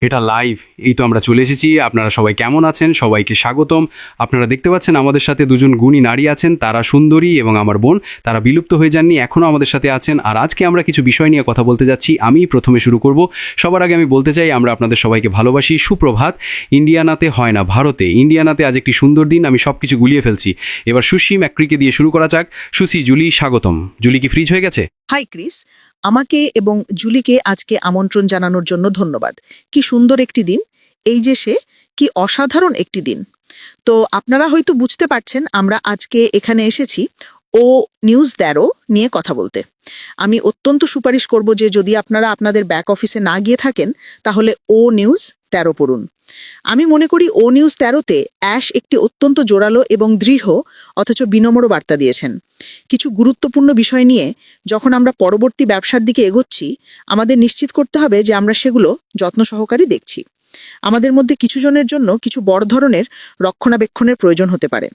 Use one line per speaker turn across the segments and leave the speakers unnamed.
এটা লাইভ। এই তো আমরা চলে এসেছি। আপনারা সবাই কেমন আছেন? সবাইকে স্বাগতম। আপনারা দেখতে পাচ্ছেন আমাদের সাথে দুজন গুণী নারী আছেন, তারা সুন্দরী এবং আমার বোন। তারা বিলুপ্ত হয়ে যাননি, এখনও আমাদের সাথে আছেন। আর আজকে আমরা কিছু বিষয় নিয়ে কথা বলতে যাচ্ছি। আমি প্রথমে শুরু করব। সবার আগে আমি বলতে চাই, আমরা আপনাদের সবাইকে ভালোবাসি। সুপ্রভাত। ইন্ডিয়ানাতে হয় না, ভারতে। ইন্ডিয়ানাতে আজ একটি সুন্দর দিন। আমি সব কিছু গুলিয়ে ফেলছি। এবার সুশি ম্যাক্রিকে দিয়ে শুরু করা যাক। সুশি, জুলি, স্বাগতম। জুলি কি ফ্রিজ হয়ে গেছে?
হাই ক্রিস, আমাকে এবং জুলিকে আজকে আমন্ত্রণ জানানোর জন্য ধন্যবাদ। কি সুন্দর একটি দিন, এই যে সে, কি অসাধারণ একটি দিন। তো আপনারা হয়তো বুঝতে পারছেন আমরা আজকে এখানে এসেছি ও নিউজ 13 নিয়ে কথা বলতে। আমি অত্যন্ত সুপারিশ করব যে যদি আপনারা আপনাদের ব্যাক অফিসে না গিয়ে থাকেন তাহলে ও নিউজ 13 পড়ুন। আমি মনে করি ও নিউজ 13-তে অ্যাশ একটি অত্যন্ত জোরালো এবং দৃঢ় অথচ বিনম্র বার্তা দিয়েছেন। কিছু গুরুত্বপূর্ণ বিষয় নিয়ে যখন আমরা পরবর্তী ব্যবসার দিকে এগোচ্ছি, আমাদের নিশ্চিত করতে হবে যে আমরা সেগুলো যত্ন সহকারে দেখছি। আমাদের মধ্যে কিছু জনের জন্য কিছু বড় ধরনের রক্ষণাবেক্ষণের প্রয়োজন হতে পারে।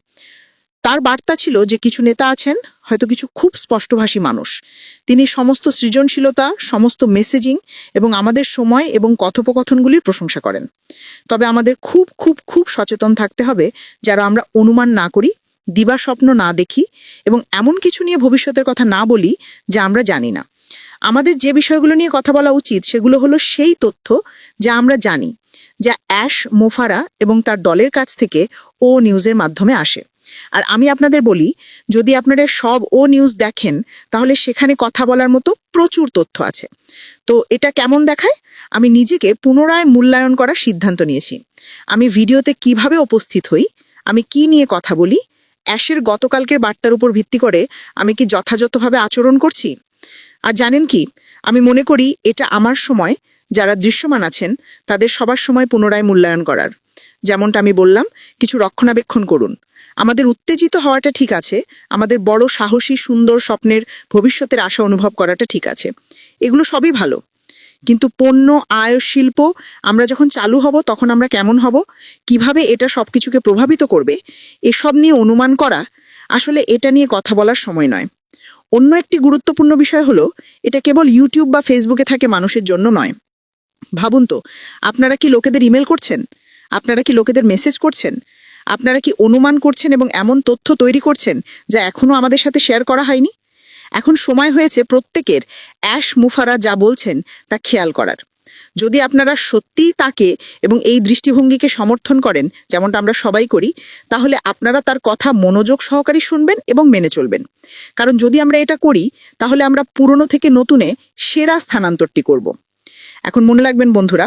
তার বার্তা ছিল যে কিছু নেতা আছেন, হয়তো কিছু খুব স্পষ্টভাষী মানুষ। তিনি সমস্ত সৃজনশীলতা, সমস্ত মেসেজিং এবং আমাদের সময় এবং কথোপকথনগুলির প্রশংসা করেন। তবে আমাদের খুব খুব খুব সচেতন থাকতে হবে যারা আমরা অনুমান না করি, দিবা স্বপ্ন না দেখি এবং এমন কিছু নিয়ে ভবিষ্যতের কথা না বলি যা আমরা জানি না। আমাদের যে বিষয়গুলো নিয়ে কথা বলা উচিত সেগুলো হলো সেই তথ্য যা আমরা জানি, যা অ্যাশ মোফারা এবং তার দলের কাছ থেকে ও নিউজের মাধ্যমে আসে। আর আমি আপনাদের বলি, যদি আপনারা সব ও নিউজ দেখেন তাহলে সেখানে কথা বলার মতো প্রচুর তথ্য আছে। তো এটা কেমন দেখায়? আমি নিজেকে পুনরায় মূল্যায়ন করার সিদ্ধান্ত নিয়েছি। আমি ভিডিওতে কিভাবে উপস্থিত হই, আমি কি নিয়ে কথা বলি, অ্যাশের গতকালকের বার্তার উপর ভিত্তি করে আমি কি যথাযথভাবে আচরণ করছি। আর জানেন কি, আমি মনে করি এটা আমার সময়, যারা দৃশ্যমান আছেন তাদের সবার সময় পুনরায় মূল্যায়ন করার। যেমনটা আমি বললাম, কিছু রক্ষণাবেক্ষণ করুন। আমাদের উত্তেজিত হওয়াটা ঠিক আছে, আমাদের বড় সাহসী সুন্দর স্বপ্নের ভবিষ্যতের আশা অনুভব করাটা ঠিক আছে, এগুলো সবই ভালো। কিন্তু পণ্য, আয়, শিল্প আমরা যখন চালু হব তখন আমরা কেমন হব, কিভাবে এটা সবকিছুকে প্রভাবিত করবে, এসব নিয়ে অনুমান করা, আসলে এটা নিয়ে কথা বলার সময় নয়। অন্য একটি গুরুত্বপূর্ণ বিষয় হলো, এটা কেবল ইউটিউব বা ফেসবুকে থাকে মানুষের জন্য নয়। ভাবুন তো, আপনারা কি লোকেদের ইমেল করছেন? আপনারা কি লোকেদের মেসেজ করছেন? আপনারা কি অনুমান করছেন এবং এমন তথ্য তৈরি করছেন যা এখনো আমাদের সাথে শেয়ার করা হয়নি? এখন সময় হয়েছে প্রত্যেকের অ্যাশ মুফারা যা বলছেন তা খেয়াল করার। যদি আপনারা সত্যিই তাকে এবং এই দৃষ্টিভঙ্গিকে সমর্থন করেন, যেমনটা আমরা সবাই করি, তাহলে আপনারা তার কথা মনোযোগ সহকারে শুনবেন এবং মেনে চলবেন। কারণ যদি আমরা এটা করি তাহলে আমরা পুরনো থেকে নতুনে সেরা স্থানান্তরটি করব। এখন মনে রাখবেন বন্ধুরা,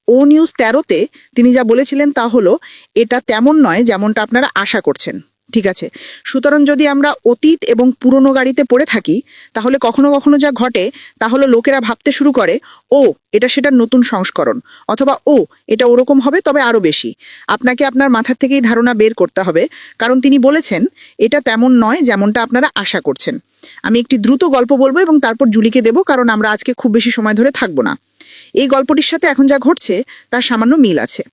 ও নিউজ 13-তে তিনি যা বলেছিলেন তা হলো, এটা তেমন নয় যেমনটা আপনারা আশা করছেন। ঠিক আছে, সুতরাং যদি আমরা অতীত এবং পুরনো গাড়িতে পড়ে থাকি তাহলে কখনো কখনো যা ঘটে তা হলো লোকেরা ভাবতে শুরু করে, ও এটা সেটার নতুন সংস্করণ, অথবা ও এটা ওরকম হবে তবে আরও বেশি। আপনাকে আপনার মাথা থেকেই ধারণা বের করতে হবে, কারণ তিনি বলেছেন এটা তেমন নয় যেমনটা আপনারা আশা করছেন। আমি একটি দ্রুত গল্প বলবো এবং তারপর জুলিকে দেব, কারণ আমরা আজকে খুব বেশি সময় ধরে থাকবো না। এই গল্পটির সাথে এখন যা ঘটছে তার সামান্য মিল আছে।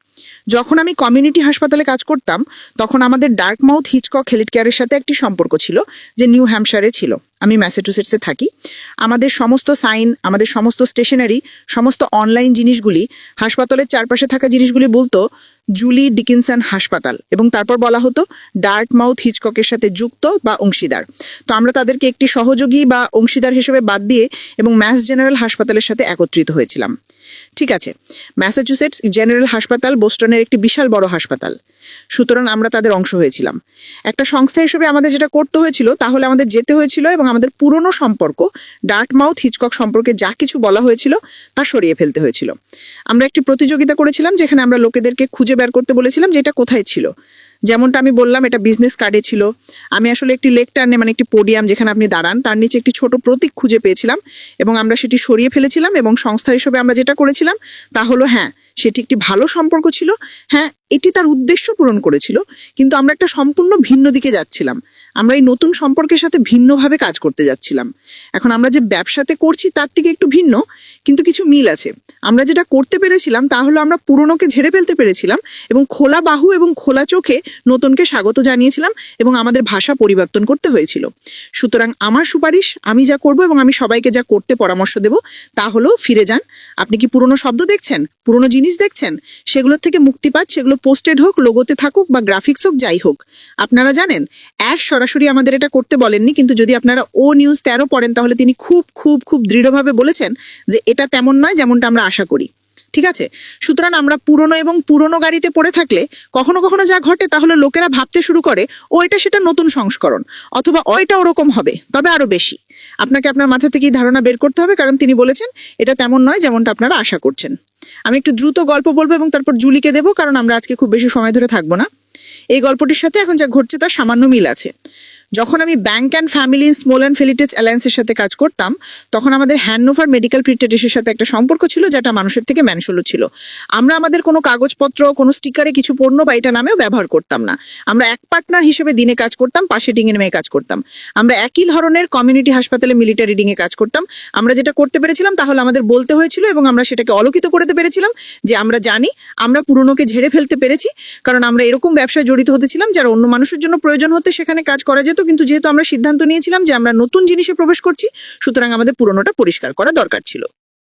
যখন আমি কমিউনিটি হাসপাতালে কাজ করতাম তখন আমাদের ডার্কমাউথ হিচকক হেলথ কেয়ারের সাথে একটি সম্পর্ক ছিল, যে নিউ হ্যাম্পশায়ারে ছিল। আমি ম্যাসাচুসেটসে থাকি। আমাদের সমস্ত সাইন, আমাদের সমস্ত স্টেশনারি, সমস্ত অনলাইন জিনিসগুলি, হাসপাতালের চারপাশে থাকা জিনিসগুলি বলতো জুলি ডিকিনসন হাসপাতাল, এবং তারপর বলা হতো ডার্কমাউথ হিচককের সাথে যুক্ত বা অংশীদার। তো আমরা তাদেরকে একটি সহযোগী বা অংশীদার হিসেবে বাদ দিয়ে এবং ম্যাস জেনারেল হাসপাতালের সাথে একত্রিত হয়েছিলাম। ঠিক আছে, ম্যাসাচুসেটস জেনারেল হাসপাতাল বোস্টনের একটি বিশাল বড় হাসপাতাল, সুতরাং আমরা তাদের অংশ হয়েছিলাম। একটা সংস্থা হিসেবে আমাদের যেটা করতে হয়েছিল তাহলে আমাদের যেতে হয়েছিল এবং আমাদের পুরনো সম্পর্ক, ডার্কমাউথ হিচকক সম্পর্কে যা কিছু বলা হয়েছিল তা সরিয়ে ফেলতে হয়েছিল। আমরা একটি প্রতিযোগিতা করেছিলাম যেখানে আমরা লোকেদেরকে খুঁজে বের করতে বলেছিলাম যে এটা কোথায় ছিল। যেমনটা আমি বললাম, এটা বিজনেস কার্ডে ছিল। আমি আসলে একটি লেকটার্নে, মানে একটি পোডিয়াম যেখানে আপনি দাঁড়ান, তার নিচে একটি ছোট প্রতীক খুঁজে পেয়েছিলাম এবং আমরা সেটি সরিয়ে ফেলেছিলাম। এবং সংস্থা হিসেবে আমরা যেটা করেছিলাম তা হলো, হ্যাঁ সেটি একটি ভালো সম্পর্ক ছিল, হ্যাঁ এটি তার উদ্দেশ্য পূরণ করেছিল, কিন্তু আমরা একটা সম্পূর্ণ ভিন্ন দিকে যাচ্ছিলাম। আমরা এই নতুন সম্পর্কের সাথে ভিন্নভাবে কাজ করতে যাচ্ছিলাম। এখন আমরা যে ব্যবসাতে করছি তার থেকে একটু ভিন্ন, কিন্তু কিছু মিল আছে। আমরা যেটা করতে পেরেছিলাম তা হলো আমরা পুরনোকে ঝেড়ে ফেলতে পেরেছিলাম এবং খোলা বাহু এবং খোলা চোখে নতুনকে স্বাগত জানিয়েছিলাম এবং আমাদের ভাষা পরিবর্তন করতে হয়েছিল। সুতরাং আমার সুপারিশ, আমি যা করব এবং আমি সবাইকে যা করতে পরামর্শ দেব তা হলো ফিরে যান। আপনি কি পুরনো শব্দ দেখছেন, পুরনো জিনিস দেখছেন, সেগুলোর থেকে মুক্তি পান। সেগুলো পোস্টেড হোক, লোগোতে থাকুক বা গ্রাফিক্স হোক, যাই হোক। আপনারা জানেন অ্যাশ সরাসরি আমাদের এটা করতে বলেননি, কিন্তু যদি আপনারা ও নিউজ 13 পড়েন তাহলে তিনি খুব খুব খুব দৃঢ়ভাবে বলেছেন যে এটা তেমন নয় যেমনটা আমরা আশা করি। ঠিক আছে? সুতরাং আমরা পুরনো এবং পুরনো গাড়িতে পড়ে থাকলে কখনো কখনো যা ঘটে তাহলে লোকেরা ভাবতে শুরু করে ও এটা সেটা নতুন সংস্করণ, অথবা ও এটা ওরকম হবে, তবে আরো বেশি। আপনাকে আপনার মাথা থেকে এই ধারণা বের করতে হবে, কারণ তিনি বলেছেন এটা তেমন নয় যেমনটা আপনারা আশা করছেন। আমি একটু দ্রুত গল্প বলবো এবং তারপর জুলিকে দেবো, কারণ আমরা আজকে খুব বেশি সময় ধরে থাকবো না। এই গল্পটির সাথে এখন যা ঘটছে তার সামান্য মিল আছে। যখন আমি bank and family small and ফেলিটেজ অ্যালায়েন্সের সাথে কাজ করতাম, তখন আমাদের হ্যানোভার মেডিকেল প্রিটেডিসের সাথে একটা সম্পর্ক ছিল যেটা মানুষের থেকে ম্যানসুলু ছিল। আমরা আমাদের কোনো কাগজপত্র, কোনো স্টিকারে কিছু পণ্য বা এটা নামেও ব্যবহার করতাম না। আমরা এক পার্টনার হিসেবে দিনে কাজ করতাম, পাশে ডিঙে নেমে কাজ করতাম। আমরা একই ধরনের কমিউনিটি হাসপাতালে মিলিটারি ডিঙে কাজ করতাম। আমরা যেটা করতে পেরেছিলাম তাহলে আমাদের বলতে হয়েছিল এবং আমরা সেটাকে অলৌকিত করতে পেরেছিলাম যে আমরা জানি আমরা পুরনোকে ঝেড়ে ফেলতে পেরেছি, কারণ আমরা এরকম ব্যবসায় জড়িত হতেছিলাম যারা অন্য মানুষের জন্য প্রয়োজন হতে সেখানে কাজ করা যেত। কিন্তু যেহেতু আমরা সিদ্ধান্ত নিয়েছিলাম যে আমরা নতুন জিনিসে প্রবেশ করছি, সুতরাং আমাদের পুরনোটা পরিষ্কার করা দরকার ছিল।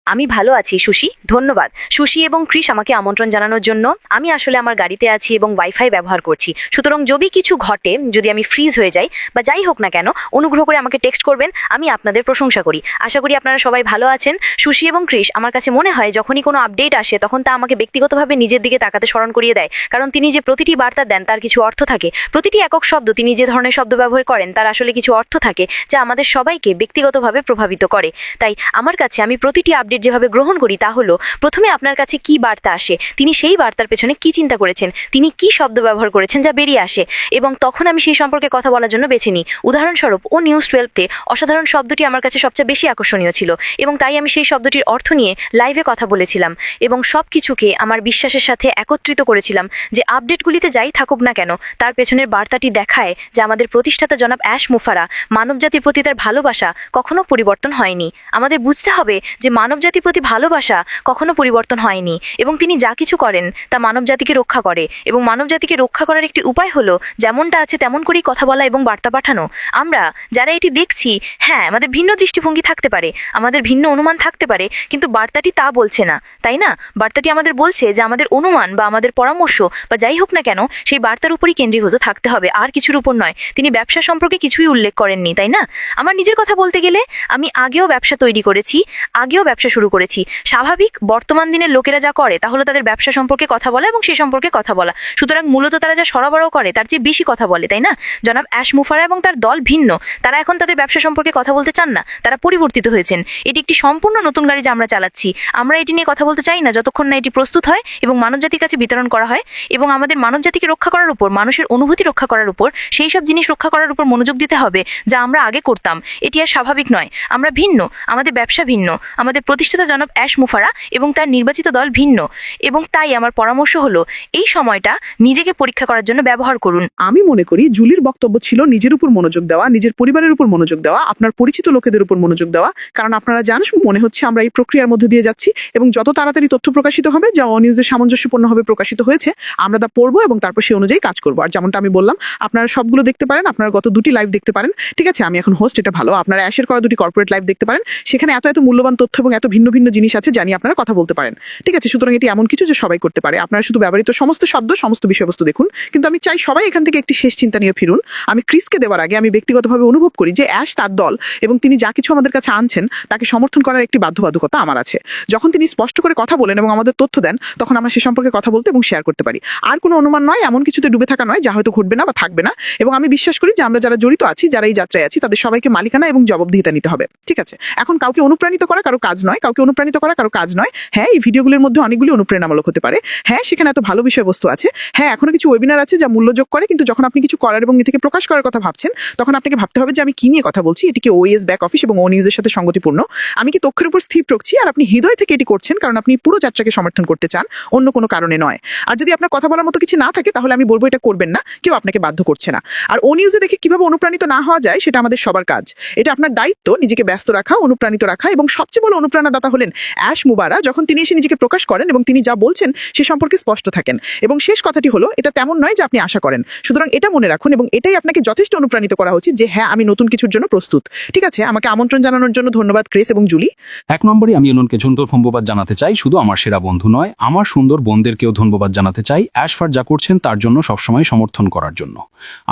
আমি ভালো আছি সুশি, ধন্যবাদ। সুশি এবং ক্রিস আমাকে আমন্ত্রণ জানানোর জন্য। আমি আসলে আমার গাড়িতে আছি এবং ওয়াইফাই ব্যবহার করছি, সুতরাং যদি কিছু ঘটে, যদি আমি ফ্রিজ হয়ে যাই বা যাই হোক না কেন, অনুগ্রহ করে আমাকে টেক্সট করবেন। আমি আপনাদের প্রশংসা করি। আশা করি আপনারা সবাই ভালো আছেন। সুশি এবং ক্রিস, আমার কাছে মনে হয় যখনই কোনো আপডেট আসে তখন তা আমাকে ব্যক্তিগতভাবে নিজের দিকে তাকাতে স্মরণ করিয়ে দেয়, কারণ তিনি যে প্রতিটি বার্তা দেন তার কিছু অর্থ থাকে। প্রতিটি একক শব্দ, তিনি যে ধরনের শব্দ ব্যবহার করেন তার আসলে কিছু অর্থ থাকে যা আমাদের সবাইকে ব্যক্তিগতভাবে প্রভাবিত করে। তাই আমার কাছে আমি প্রতিটি আপডেট যেভাবে গ্রহণ করি তা হলো, প্রথমে আপনার কাছে কি বার্তা আসে, তিনি সেই বার্তার পেছনে কি চিন্তা করেছেন, তিনি কি শব্দ ব্যবহার করেছেন যা বেরিয়ে আসে, এবং তখন আমি সেই সম্পর্কে কথা বলার জন্য বেছে নিই। উদাহরণস্বরূপ, ও নিউজ 12-তে অসাধারণ শব্দটি আমার কাছে সবচেয়ে বেশি আকর্ষণীয় ছিল এবং তাই আমি সেই শব্দটির অর্থ নিয়ে লাইভে কথা বলেছিলাম এবং সব কিছুকে আমার বিশ্বাসের সাথে একত্রিত করেছিলাম যে আপডেটগুলিতে যাই থাকুক না কেন তার পেছনের বার্তাটি দেখায় যে আমাদের প্রতিষ্ঠাতা জনাব অ্যাশ মুফারা মানবজাতির প্রতি তার ভালোবাসা কখনো পরিবর্তন হয়নি। আমাদের বুঝতে হবে যে মানবজাতির প্রতি ভালোবাসা কখনো পরিবর্তন হয়নি এবং তিনি যা কিছু করেন তা মানবজাতিকে রক্ষা করে, এবং মানবজাতিকে রক্ষা করার একটি উপায় হলো যেমনটা আছে তেমন করেই কথা বলা এবং বার্তা পাঠানো। আমরা যারা এটি দেখছি, হ্যাঁ, আমাদের ভিন্ন দৃষ্টিভঙ্গি থাকতে পারে, আমাদের ভিন্ন অনুমান থাকতে পারে, কিন্তু বার্তাটি তা বলছে না, তাই না? বার্তাটি আমাদের বলছে যে আমাদের অনুমান বা আমাদের পরামর্শ বা যাই হোক না কেন সেই বার্তার উপরই কেন্দ্রীভূত থাকতে হবে, আর কিছুর উপর নয়। তিনি ব্যবসা সম্পর্কে কিছুই উল্লেখ করেননি, তাই না? আমার নিজের কথা বলতে গেলে আমি আগেও ব্যবসা তৈরি করেছি, আগেও ব্যবসা শুরু করেছি। স্বাভাবিক বর্তমান দিনের লোকেরা যা করে তা হলো তাদের ব্যবসা সম্পর্কে কথা বলা এবং সেই সম্পর্কে কথা বলা। সুতরাং মূলত তারা যা সরবরাহ করে তার চেয়ে বেশি কথা বলে, তাই না? জনাব অ্যাশ মুফারা এবং তার দল ভিন্ন। তারা এখন তাদের ব্যবসা সম্পর্কে কথা বলতে চান না, তারা পরিবর্তিত হয়েছেন। এটি একটি সম্পূর্ণ নতুন গাড়ি যা আমরা চালাচ্ছি। আমরা এটি নিয়ে কথা বলতে চাই না যতক্ষণ না এটি প্রস্তুত হয় এবং মানবজাতির কাছে বিতরণ করা হয়, এবং আমাদের মানবজাতিকে রক্ষা করার উপর, মানুষের অনুভূতি রক্ষা করার উপর, সেই সব জিনিস রক্ষা করার উপর মনোযোগ দিতে হবে যা আমরা আগে করতাম। এটি আর স্বাভাবিক নয়। আমরা ভিন্ন, আমাদের ব্যবসা ভিন্ন, আমাদের প্রতিষ্ঠাতা জনাব অ্যাশ মুফারা এবং তার নির্বাচিত দল ভিন্ন, এবং তাই আমার পরামর্শ হলো এই সময়টা নিজেকে পরীক্ষা করার জন্য ব্যবহার করুন।
আমি মনে করি জুলির বক্তব্য ছিল নিজের উপর মনোযোগ দেওয়া, নিজের পরিবারের উপর মনোযোগ দেওয়া, আপনার পরিচিত লোকেদের উপর মনোযোগ দেওয়া, কারণ আপনারা জানেন মনে হচ্ছে আমরা এই প্রক্রিয়ার মধ্যে দিয়ে যাচ্ছি এবং যত তাড়াতাড়ি তথ্য প্রকাশিত হবে যা অনিউজের সামঞ্জস্যপূর্ণভাবে প্রকাশিত হয়েছে আমরা তা পড়বো এবং তারপর সেই অনুযায়ী কাজ করবো। আর যেমনটা আমি বললাম, আপনারা সবগুলো দেখতে পারেন, আপনারা গত 2টি লাইভ দেখতে পারেন। ঠিক আছে, আমি এখন হোস্ট, এটা ভালো। আপনারা অ্যাশের করা 2টি কর্পোরেট লাইভ দেখতে পারেন, সেখানে এত এত মূল্যবান তথ্য এবং এত ভিন্ন ভিন্ন জিনিস আছে জানি আপনারা কথা বলতে পারেন। ঠিক আছে, সুতরাং এটি এমন কিছু যে সবাই করতে পারে। আপনারা শুধু ব্যবহৃত সমস্ত শব্দ, সমস্ত বিষয়বস্তু দেখুন, কিন্তু আমি চাই সবাই এখান থেকে একটি শেষ চিন্তা নিয়ে ফিরুন। আমি ক্রিসকে দেওয়ার আগে আমি ব্যক্তিগতভাবে অনুভব করি যে অ্যাশ তার দল এবং তিনি যা কিছু আমাদের কাছে আনছেন তাকে সমর্থন করার একটি বাধ্যবাধকতা আমার আছে। যখন তিনি স্পষ্ট করে কথা বলেন এবং আমাদের তথ্য দেন তখন আমরা সে সম্পর্কে কথা বলতে এবং শেয়ার করতে পারি। আর কোনো অনুমান নয়, এমন কিছুতে ডুবে থাকা নয় যা হয়তো ঘটবে না বা থাকবে না। এবং আমি বিশ্বাস করি যে আমরা যারা জড়িত আছি, যারা এই যাত্রায় আছি, তাদের সবাইকে মালিকানা এবং জবাবদিহিতা নিতে হবে। ঠিক আছে, এখন কাউকে অনুপ্রাণিত করা কারো কাজ নয়, কাউকে অনুপ্রাণিত করা কারো কাজ নয়। হ্যাঁ, এই ভিডিওগুলোর মধ্যে অনেকগুলি অনুপ্রেরণামূলক হতে পারে। হ্যাঁ, সেখানে এত ভালো বিষয়বস্তু আছে। হ্যাঁ, এখনো কিছু ওয়েবিনার আছে যা মূল্য যোগ করে, কিন্তু যখন আপনি কিছু করার এবং এ থেকে প্রকাশ করার কথা ভাবছেন, তখন আপনাকে ভাবতে হবে যে আমি কি নিয়ে কথা বলছি, এটিকে ওএস ব্যাক অফিস এবং ও নিউজের সাথে সঙ্গতিপূর্ণ। আমি কি তথ্যের উপর স্থির রাখছি, আর আপনি হৃদয় থেকে এটি করছেন কারণ আপনি পুরো যাত্রাকে সমর্থন করতে চান, অন্য কোনো কারণে নয়। আর যদি আপনার কথা বলার মতো কিছু না থাকে, তাহলে আমি বলবো এটা করবেন না, কেউ আপনাকে বাধ্য করছে না। আর ও নিউজে দেখে কিভাবে অনুপ্রাণিত না হওয়া যায় সেটা আমাদের সবার কাজ। এটা আপনার দায়িত্ব নিজেকে ব্যস্ত রাখা, অনুপ্রাণিত রাখা। এবং সবচেয়ে বড় অনুপ্রেরণাদাতা হলেন অ্যাশ মুবারা, যখন তিনি এসে নিজেকে প্রকাশ করেন এবং তিনি যা বলছেন সে সম্পর্কে স্পষ্ট থাকেন। এবং শেষ কথাটি হলো, এটা তেমন নয় যে আপনি আশা করেন। সুতরাং এটা মনে রাখুন এবং এটাই আপনাকে যথেষ্ট অনুপ্রাণিত করা উচিত যে হ্যাঁ, আমি নতুন কিছুর জন্য প্রস্তুত। ঠিক আছে, আমাকে আমন্ত্রণ জানানোর জন্য ধন্যবাদ ক্রিস এবং জুলি।
এক নম্বরে আমি অননকে সুন্দর ধন্যবাদ জানাতে চাই, শুধু আমার সেরা বন্ধু নয়, আমার সুন্দর বোনদেরকেও ধন্যবাদ জানাতে চাই অ্যাশফার যা করছেন তার জন্য সবসময় সমর্থন করার জন্য।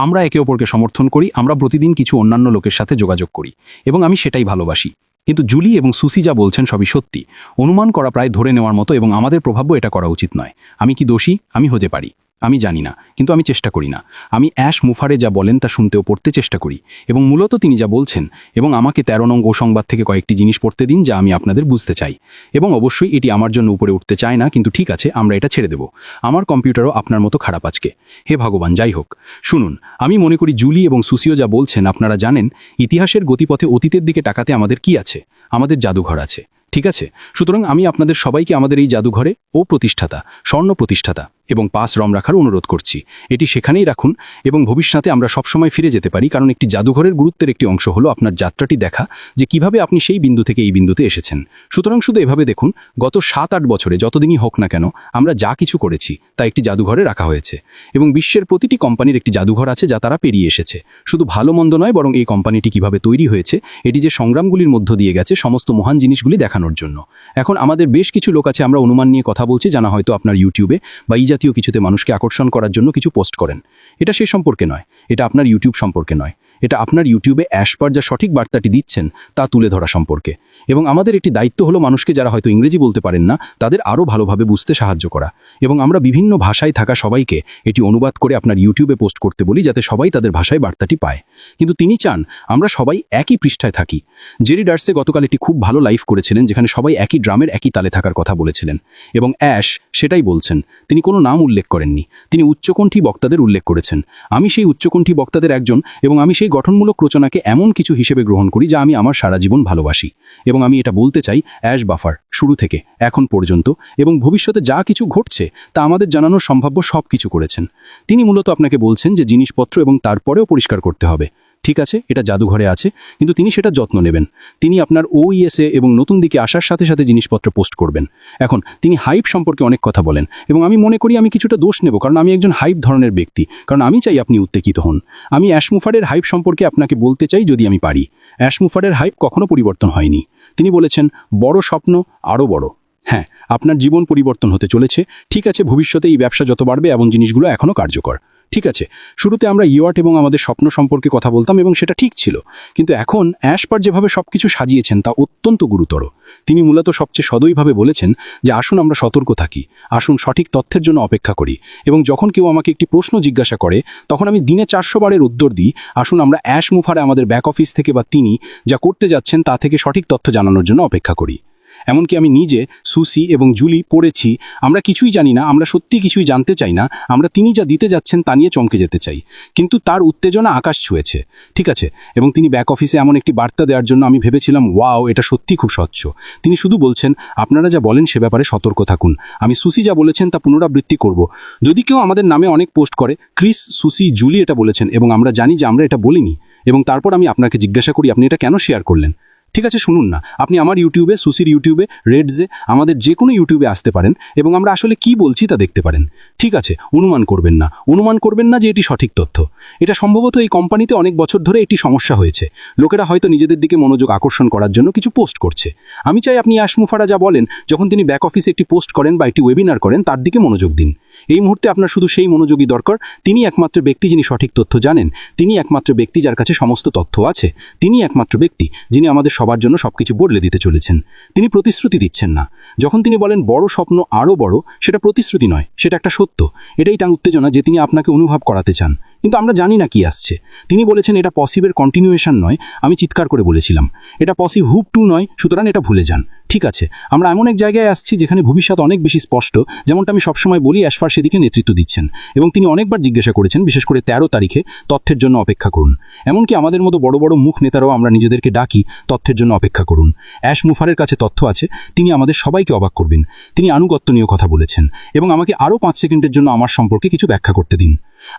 আমরা একে অপরকে সমর্থন করি, আমরা প্রতিদিন কিছু অন্যান্য লোকের সাথে যোগাযোগ করি এবং আমি সেটাই ভালোবাসি। কিন্তু জুলি এবং সুসি যা বলছেন সবই সত্যি, অনুমান করা প্রায় ধরে নেওয়ার মতো, এবং আমাদের প্রভাব্য এটা করা উচিত নয়। আমি কি দোষী? আমি হতে পারি, আমি জানি না, কিন্তু আমি চেষ্টা করি না। আমি অ্যাশ মুফারে যা বলেন তা শুনতেও পড়তে চেষ্টা করি, এবং মূলত তিনি যা বলছেন, এবং আমাকে 13 নং ও সংবাদ থেকে কয়েকটি জিনিস পড়তে দিন যা আমি আপনাদের বুঝতে চাই। এবং অবশ্যই এটি আমার জন্য উপরে উঠতে চায় না, কিন্তু ঠিক আছে, আমরা এটা ছেড়ে দেব। আমার কম্পিউটারও আপনার মতো খারাপ আজকে। হে ভগবান, যাই হোক, শুনুন, আমি মনে করি জুলি এবং সুসিও যা বলছেন, আপনারা জানেন ইতিহাসের গতিপথে অতীতের দিকে তাকাতে আমাদের কি আছে? আমাদের জাদুঘর আছে, ঠিক আছে? সুতরাং আমি আপনাদের সবাইকে আমাদের এই জাদুঘরে ও প্রতিষ্ঠাতা, স্বর্ণ প্রতিষ্ঠাতা এবং পাস রম রাখার অনুরোধ করছি। এটি সেখানেই রাখুন এবং ভবিষ্যতে আমরা সবসময় ফিরে যেতে পারি, কারণ একটি জাদুঘরের গুরুত্বের একটি অংশ হলো আপনার যাত্রাটি দেখা, যে কিভাবে আপনি সেই বিন্দু থেকে এই বিন্দুতে এসেছেন। সুতরাং শুধু এভাবে দেখুন, গত 7-8 বছরে যতদিনই হোক না কেন আমরা যা কিছু করেছি তা একটি জাদুঘরে রাখা হয়েছে, এবং বিশ্বের প্রতিটি কোম্পানির একটি জাদুঘর আছে যা তারা পেরিয়ে এসেছে। শুধু ভালো মন্দ নয়, বরং এই কোম্পানিটি কিভাবে তৈরি হয়েছে, এটি যে সংগ্রামগুলির মধ্য দিয়ে গেছে, সমস্ত মহান জিনিসগুলি দেখানোর জন্য। এখন আমাদের বেশ কিছু লোক আছে, আমরা অনুমান নিয়ে কথা বলছি, জানা হয়তো আপনার ইউটিউবে বা এই জাতীয় কিছুতে মানুষকে আকর্ষণ করার জন্য কিছু পোস্ট করেন। এটা সে সম্পর্কে নয়, এটা আপনার ইউটিউব সম্পর্কে নয়, এটা আপনার ইউটিউবে অ্যাশপার যা সঠিক বার্তাটি দিচ্ছেন তা তুলে ধরা সম্পর্কে। এবং আমাদের একটি দায়িত্ব হলো মানুষকে, যারা হয়তো ইংরেজি বলতে পারেন না, তাদের আরও ভালোভাবে বুঝতে সাহায্য করা। এবং আমরা বিভিন্ন ভাষায় থাকা সবাইকে এটি অনুবাদ করে আপনার ইউটিউবে পোস্ট করতে বলি, যাতে সবাই তাদের ভাষায় বার্তাটি পায়। কিন্তু তিনি চান আমরা সবাই একই পৃষ্ঠায় থাকি। জেরি ডার্সে গতকাল একটি খুব ভালো লাইভ করেছিলেন, যেখানে সবাই একই ড্রামের একই তালে থাকার কথা বলেছিলেন, এবং অ্যাশ সেটাই বলছেন। তিনি কোনো নাম উল্লেখ করেননি, তিনি উচ্চকণ্ঠী বক্তাদের উল্লেখ করেছেন। আমি সেই উচ্চকণ্ঠী বক্তাদের একজন, এবং আমি সেই গঠনমূলক রচনাকে এমন কিছু হিসেবে গ্রহণ করি যা আমি আমার সারা জীবন ভালোবাসি। এবং আমি এটা বলতে চাই, অ্যাশ বাফার শুরু থেকে এখন পর্যন্ত এবং ভবিষ্যতে যা কিছু ঘটছে তা আমাদের জানানোর সম্ভাব্য সব কিছু করেছেন। তিনি মূলত আপনাকে বলছেন যে জিনিসপত্র এবং তারপরেও পরিষ্কার করতে হবে। ঠিক আছে, এটা জাদুঘরে আছে, কিন্তু তিনি সেটা যত্ন নেবেন। তিনি আপনার ওইএসএ এবং নতুন দিকে আসার সাথে সাথে জিনিসপত্র পোস্ট করবেন। এখন তিনি হাইপ সম্পর্কে অনেক কথা বলেন, এবং আমি মনে করি আমি কিছুটা দোষ নেব, কারণ আমি একজন হাইপ ধরনের ব্যক্তি, কারণ আমি চাই আপনি উত্তেজিত হন। আমি অ্যাশমুফারের হাইপ সম্পর্কে আপনাকে বলতে চাই, যদি আমি পারি। অ্যাশমুফারের হাইপ কখনো পরিবর্তন হয়নি। তিনি বলেছেন বড় স্বপ্ন, আরও বড়। হ্যাঁ, আপনার জীবন পরিবর্তন হতে চলেছে। ঠিক আছে, ভবিষ্যতে এই ব্যবসা যত বাড়বে এবং জিনিসগুলো এখনও কার্যকর। ঠিক আছে, শুরুতে আমরা ইওয়াট এবং আমাদের স্বপ্ন সম্পর্কে কথা বলতাম এবং সেটা ঠিক ছিল, কিন্তু এখন অ্যাশপার যেভাবে সবকিছু সাজিয়েছেন তা অত্যন্ত গুরুতর। তিনি মূলত সবচেয়ে সদয়ভাবে বলেছেন যে আসুন আমরা সতর্ক থাকি, আসুন সঠিক তথ্যের জন্য অপেক্ষা করি, এবং যখন কেউ আমাকে একটি প্রশ্ন জিজ্ঞাসা করে তখন আমি দিনে 400 বারের উত্তর দিই, আসুন আমরা অ্যাশ মুফারে আমাদের ব্যাক অফিস থেকে বা তিনি যা করতে যাচ্ছেন তা থেকে সঠিক তথ্য জানানোর জন্য অপেক্ষা করি। এমনকি আমি নিজে, সুসি এবং জুলি পড়েছি, আমরা কিছুই জানি না, আমরা সত্যি কিছুই জানতে চাই না, আমরা তিনি যা দিতে যাচ্ছেন তা নিয়ে চমকে যেতে চাই। কিন্তু তার উত্তেজনা আকাশ ছুঁয়েছে, ঠিক আছে, এবং তিনি ব্যাক অফিসে এমন একটি বার্তা দেওয়ার জন্য আমি ভেবেছিলাম ওয়াও, এটা সত্যি খুব স্বচ্ছ। তিনি শুধু বলছেন আপনারা যা বলেন সে ব্যাপারে সতর্ক থাকুন। আমি সুসি যা বলেছেন তা পুনরাবৃত্তি করব। যদি কেউ আমাদের নামে অনেক পোস্ট করে, ক্রিস, সুসি, জুলি এটা বলেছেন, এবং আমরা জানি যে আমরা এটা বলিনি, এবং তারপর আমি আপনাকে জিজ্ঞাসা করি আপনি এটা কেন শেয়ার করলেন। ঠিক আছে, শুনুন না, আপনি আমার ইউটিউবে, সুসির ইউটিউবে, রেডসে, আমাদের যে কোনো ইউটিউবে আসতে পারেন এবং আমরা আসলে কি বলছি তা দেখতে পারেন। ঠিক আছে, অনুমান করবেন না যে এটি সঠিক তথ্য। এটা সম্ভবত এই কোম্পানিতে অনেক বছর ধরে একটি সমস্যা হয়েছে। লোকেরা হয়তো নিজেদের দিকে মনোযোগ আকর্ষণ করার জন্য কিছু পোস্ট করছে। আমি চাই আপনি অ্যাশমুফারা যা বলেন, যখন তিনি ব্যাক অফিসে একটি পোস্ট করেন বা একটি ওয়েবিনার করেন, তার দিকে মনোযোগ দিন। এই মুহূর্তে আপনার শুধু সেই মনোযোগী দরকার। তিনি একমাত্র ব্যক্তি যিনি সঠিক তথ্য জানেন, তিনি একমাত্র ব্যক্তি যার কাছে সমস্ত তথ্য আছে, তিনি একমাত্র ব্যক্তি যিনি আমাদের সবার জন্য সবকিছু বদলে দিতে চলেছেন। তিনি প্রতিশ্রুতি দিচ্ছেন না। যখন তিনি বলেন বড় স্বপ্ন আরও বড়, সেটা প্রতিশ্রুতি নয়, সেটা একটা সত্য। এটাই টাং উত্তেজনা যে তিনি আপনাকে অনুভব করাতে চান, কিন্তু আমরা জানি না কি আসছে। তিনি বলেছেন এটা পসিবের কন্টিনিউয়েশন নয়। আমি চিৎকার করে বলেছিলাম এটা পসিভ হুপ 2 নয়, সুতরাং এটা ভুলে যান। ঠিক আছে, আমরা এমন এক জায়গায় আসছি যেখানে ভবিষ্যৎ অনেক বেশি স্পষ্ট। যেমনটা আমি সবসময় বলি, অ্যাশফার সেদিকে নেতৃত্ব দিচ্ছেন এবং তিনি অনেকবার জিজ্ঞাসা করেছেন, বিশেষ করে 13 তারিখে, তথ্যের জন্য অপেক্ষা করুন। এমনকি আমাদের মতো বড় বড় মুখ নেতারাও আমরা নিজেদেরকে ডাকি তথ্যের জন্য অপেক্ষা করুন। অ্যাশ মুফারের কাছে তথ্য আছে, তিনি আমাদের সবাইকে অবাক করবেন। তিনি আনুগত্য নিয়ে কথা বলেছেন এবং আমাকে আরও 5 সেকেন্ডের জন্য আমার সম্পর্কে কিছু ব্যাখ্যা করতে দিন।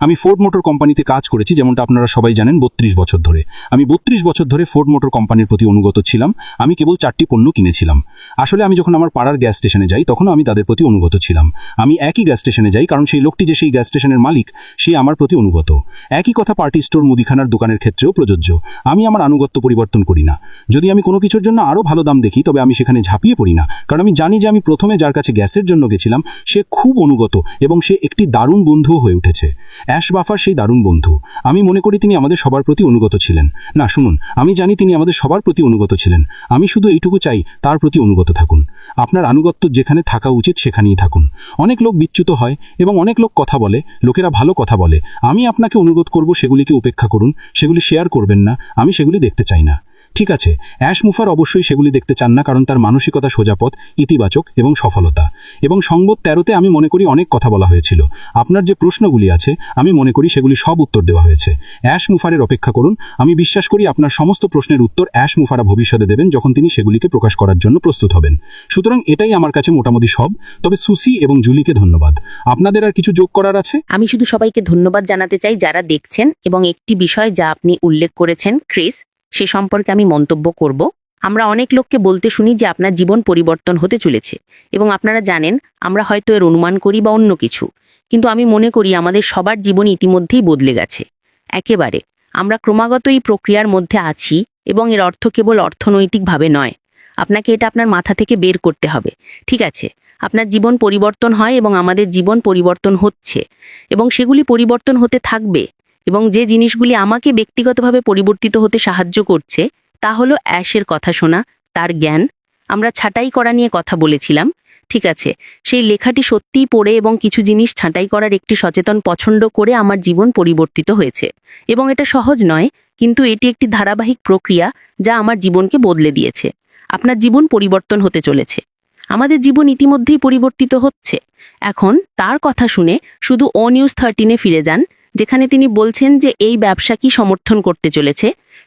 আমি ফোর্ড মোটর কোম্পানিতে কাজ করেছি, যেমনটা আপনারা সবাই জানেন, 32 বছর ধরে। আমি 32 বছর ধরে ফোর্ড মোটর কোম্পানির প্রতি অনুগত ছিলাম। আমি কেবল 4টি পণ্য কিনেছিলাম। আসলে আমি যখন আমার পাড়ার গ্যাস স্টেশনে যাই, তখনও আমি তাদের প্রতি অনুগত ছিলাম। আমি একই গ্যাস স্টেশনে যাই কারণ সেই লোকটি যে সেই গ্যাস স্টেশনের মালিক, সে আমার প্রতি অনুগত। একই কথা পার্টি স্টোর, মুদিখানার দোকানের ক্ষেত্রেও প্রযোজ্য। আমি আমার আনুগত্য পরিবর্তন করি না। যদি আমি কোনো কিছুর জন্য আরও ভালো দাম দেখি, তবে আমি সেখানে ঝাঁপিয়ে পড়ি না, কারণ আমি জানি যে আমি প্রথমে যার কাছে গ্যাসের জন্য গেছিলাম সে খুব অনুগত এবং সে একটি দারুণ বন্ধুও হয়ে উঠেছে। অ্যাশ বাফার সেই দারুণ বন্ধু। আমি মনে করি তিনি আমাদের সবার প্রতি অনুগত ছিলেন। না, শুনুন, আমি জানি তিনি আমাদের সবার প্রতি অনুগত ছিলেন। আমি শুধু এইটুকু চাই, তার প্রতি অনুগত থাকুন। আপনার আনুগত্য যেখানে থাকা উচিত সেখানেই থাকুন। অনেক লোক বিচ্যুত হয় এবং অনেক লোক কথা বলে, লোকেরা ভালো কথা বলে। আমি আপনাকে অনুগত করব, সেগুলিকে উপেক্ষা করুন, সেগুলি শেয়ার করবেন না। আমি সেগুলি দেখতে চাই না। ঠিক আছে, অ্যাশ মুফার অবশ্যই সেগুলি দেখতে চান না, কারণ তার মানসিকতা সোজাপথ, ইতিবাচক এবং সফলতা। এবং সংবাদ 13তে আমি মনে করি অনেক কথা বলা হয়েছিল। আপনার যে প্রশ্নগুলি আছে, আমি মনে করি সেগুলি সব উত্তর দেওয়া হয়েছে। অ্যাশ মুফারের অপেক্ষা করুন। আমি বিশ্বাস করি আপনার সমস্ত প্রশ্নের উত্তর অ্যাশ মুফারা ভবিষ্যতে দেবেন, যখন তিনি সেগুলিকে প্রকাশ করার জন্য প্রস্তুত হবেন। সুতরাং এটাই আমার কাছে মোটামুটি সব। তবে সুসি এবং জুলিকে ধন্যবাদ। আপনাদের আর কিছু যোগ করার আছে?
আমি শুধু সবাইকে ধন্যবাদ জানাতে চাই যারা দেখছেন, এবং একটি বিষয় যা আপনি উল্লেখ করেছেন ক্রিস, সে সম্পর্কে আমি মন্তব্য করব। আমরা অনেক লোককে বলতে শুনি যে আপনার জীবন পরিবর্তন হতে চলেছে, এবং আপনারা জানেন আমরা হয়তো এর অনুমান করি বা অন্য কিছু, কিন্তু আমি মনে করি আমাদের সবার জীবন ইতিমধ্যেই বদলে গেছে একেবারে। আমরা ক্রমাগত এই প্রক্রিয়ার মধ্যে আছি, এবং এর অর্থ কেবল অর্থনৈতিকভাবে নয়। আপনাকে এটা আপনার মাথা থেকে বের করতে হবে। ঠিক আছে, আপনার জীবন পরিবর্তন হয় এবং আমাদের জীবন পরিবর্তন হচ্ছে, এবং সেগুলি পরিবর্তন হতে থাকবে। এবং যে জিনিসগুলি আমাকে ব্যক্তিগতভাবে পরিবর্তিত হতে সাহায্য করছে, তা হলো অ্যাশের কথা শোনা, তার জ্ঞান। আমরা ছাঁটাই করা নিয়ে কথা বলেছিলাম। ঠিক আছে, সেই লেখাটি সত্যিই পড়ে এবং কিছু জিনিস ছাঁটাই করার একটি সচেতন পছন্দ করে আমার জীবন পরিবর্তিত হয়েছে। এবং এটা সহজ নয়, কিন্তু এটি একটি ধারাবাহিক প্রক্রিয়া যা আমার জীবনকে বদলে দিয়েছে। আপনার জীবন পরিবর্তন হতে চলেছে। আমাদের জীবন ইতিমধ্যেই পরিবর্তিত হচ্ছে। এখন তার কথা শুনে শুধু ও নিউজ 13-এ ফিরে যান, যেখানে তিনি বলছেন যে এই ব্যবসা কি সমর্থন করতে চলেছে,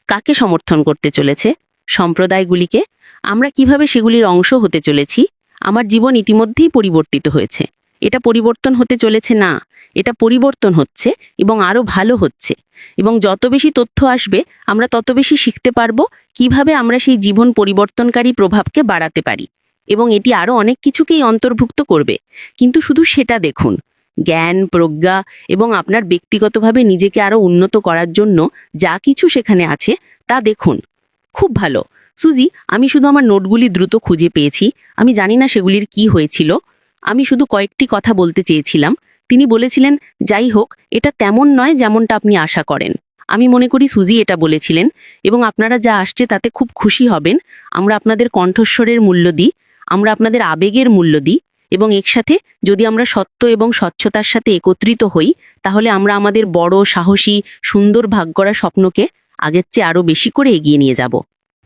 কাকে সমর্থন করতে চলেছে, সম্প্রদায়গুলিকে। আমরা কিভাবে সেগুলির অংশ হতে চলেছি। আমার জীবন ইতিমধ্যেই পরিবর্তিত হয়েছে। এটা পরিবর্তন হতে চলেছে না, এটা পরিবর্তন হচ্ছে এবং আরও ভালো হচ্ছে। এবং যত বেশি তথ্য আসবে, আমরা তত বেশি শিখতে পারব কিভাবে আমরা সেই জীবন পরিবর্তনকারী প্রভাবকে বাড়াতে পারি। এবং এটি আরও অনেক কিছুকেই অন্তর্ভুক্ত করবে। কিন্তু শুধু সেটা দেখুন, জ্ঞান, প্রজ্ঞা এবং আপনার ব্যক্তিগতভাবে নিজেকে আরও উন্নত করার জন্য যা কিছু সেখানে আছে তা দেখুন। খুব ভালো সুজি, আমি শুধু আমার নোটগুলি দ্রুত খুঁজে পেয়েছি। আমি জানি না সেগুলির কি হয়েছিল। আমি শুধু কয়েকটি কথা বলতে চেয়েছিলাম। তিনি বলেছিলেন, যাই হোক, এটা তেমন নয় যেমনটা আপনি আশা করেন। আমি মনে করি সুজি এটা বলেছিলেন, এবং আপনারা যা আসছে তাতে খুব খুশি হবেন। আমরা আপনাদের কণ্ঠস্বরের মূল্য দিই, আমরা আপনাদের আবেগের মূল্য দিই, এবং একসাথে যদি আমরা সত্য এবং স্বচ্ছতার সাথে একত্রিত হই, তাহলে আমরা আমাদের বড়, সাহসী, সুন্দর ভাগ্যরা স্বপ্নকে আগের চেয়ে আরও বেশি করে এগিয়ে নিয়ে যাব।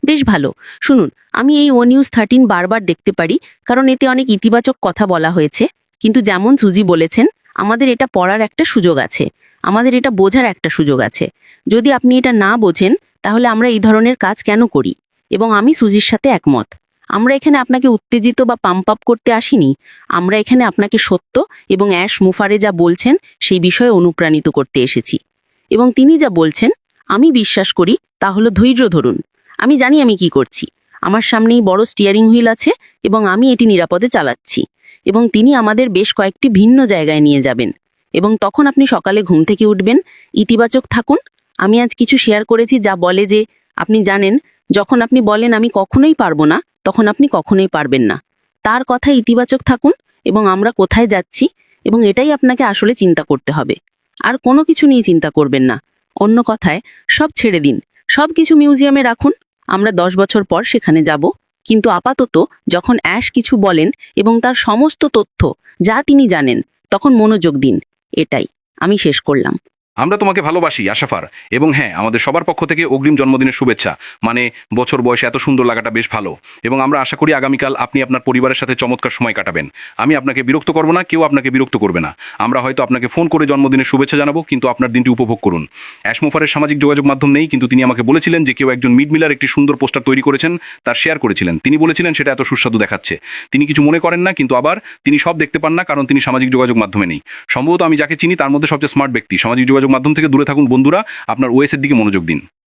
বেশ ভালো। শুনুন, আমি এই ও নিউজ 13 বারবার দেখতে পারি, কারণ এতে অনেক ইতিবাচক কথা বলা হয়েছে। কিন্তু যেমন সুজি বলেছেন, আমাদের এটা পড়ার একটা সুযোগ আছে, আমাদের এটা বোঝার একটা সুযোগ আছে। যদি আপনি এটা না বোঝেন, তাহলে আমরা এই ধরনের কাজ কেন করি? এবং আমি সুজির সাথে একমত। আমরা এখানে আপনাকে উত্তেজিত বা পাম্প আপ করতে আসিনি। আমরা এখানে আপনাকে সত্য এবং অ্যাশ মুফারে যা বলছেন সেই বিষয়ে অনুপ্রাণিত করতে এসেছি। এবং তিনি যা বলছেন, আমি বিশ্বাস করি তা হলো ধৈর্য ধরুন। আমি জানি আমি কি করছি। আমার সামনেই বড় স্টিয়ারিং হুইল আছে এবং আমি এটি নিরাপদে চালাচ্ছি। এবং তিনি আমাদের বেশ কয়েকটি ভিন্ন জায়গায় নিয়ে যাবেন। এবং তখন আপনি সকালে ঘুম থেকে উঠবেন। ইতিবাচক থাকুন। আমি আজ কিছু শেয়ার করেছি যা বলে যে আপনি জানেন, যখন আপনি বলেন আমি কখনোই পারবো না, তখন আপনি কখনোই পারবেন না। তার কথা ইতিবাচক থাকুন। এবং আমরা কোথায় যাচ্ছি
এবং এটাই আপনাকে আসলে চিন্তা করতে হবে। আর কোনো কিছু নিয়ে চিন্তা করবেন না। অন্য কথায় সব ছেড়ে দিন, সব কিছু মিউজিয়ামে রাখুন। আমরা 10 বছর পর সেখানে যাব, কিন্তু আপাতত যখন অ্যাশ কিছু বলেন এবং তার সমস্ত তথ্য যা তিনি জানেন, তখন মনোযোগ দিন। এটাই আমি শেষ করলাম।
আমরা তোমাকে ভালোবাসি আশাফার, এবং হ্যাঁ, আমাদের সবার পক্ষ থেকে অগ্রিম জন্মদিনের শুভেচ্ছা। মানে বছর বয়সে এত সুন্দর লাগাটা বেশ ভালো, এবং আমরা আশা করি আগামীকাল আপনি আপনার পরিবারের সাথে চমৎকার সময় কাটাবেন। আমি আপনাকে বিরক্ত করব না, কেউ আপনাকে বিরক্ত করবে না। আমরা হয়তো আপনাকে ফোন করে জন্মদিনের শুভেচ্ছা জানাবো, কিন্তু আপনার দিনটি উপভোগ করুন। অ্যাশমোফারের সামাজিক যোগাযোগ মাধ্যম নেই, কিন্তু তিনি আমাকে বলেছিলেন যে কেউ একজন মিড মিলার একটি সুন্দর পোস্টার তৈরি করেছেন, তার শেয়ার করেছিলেন। তিনি বলেছিলেন সেটা এত সুস্বাদু দেখাচ্ছে। তিনি কিছু মনে করেন না, কিন্তু আবার তিনি সব দেখতে পান না, কারণ তিনি সামাজিক যোগাযোগ মাধ্যমে নেই। সম্ভবত আমি যাকে চিনি তার মধ্যে সবচেয়ে স্মার্ট ব্যক্তি। সামাজিক যোগাযোগ মাধ্যম থেকে দূরে থাকুন বন্ধুরা, আপনার ওএস এর দিকে মনোযোগ দিন।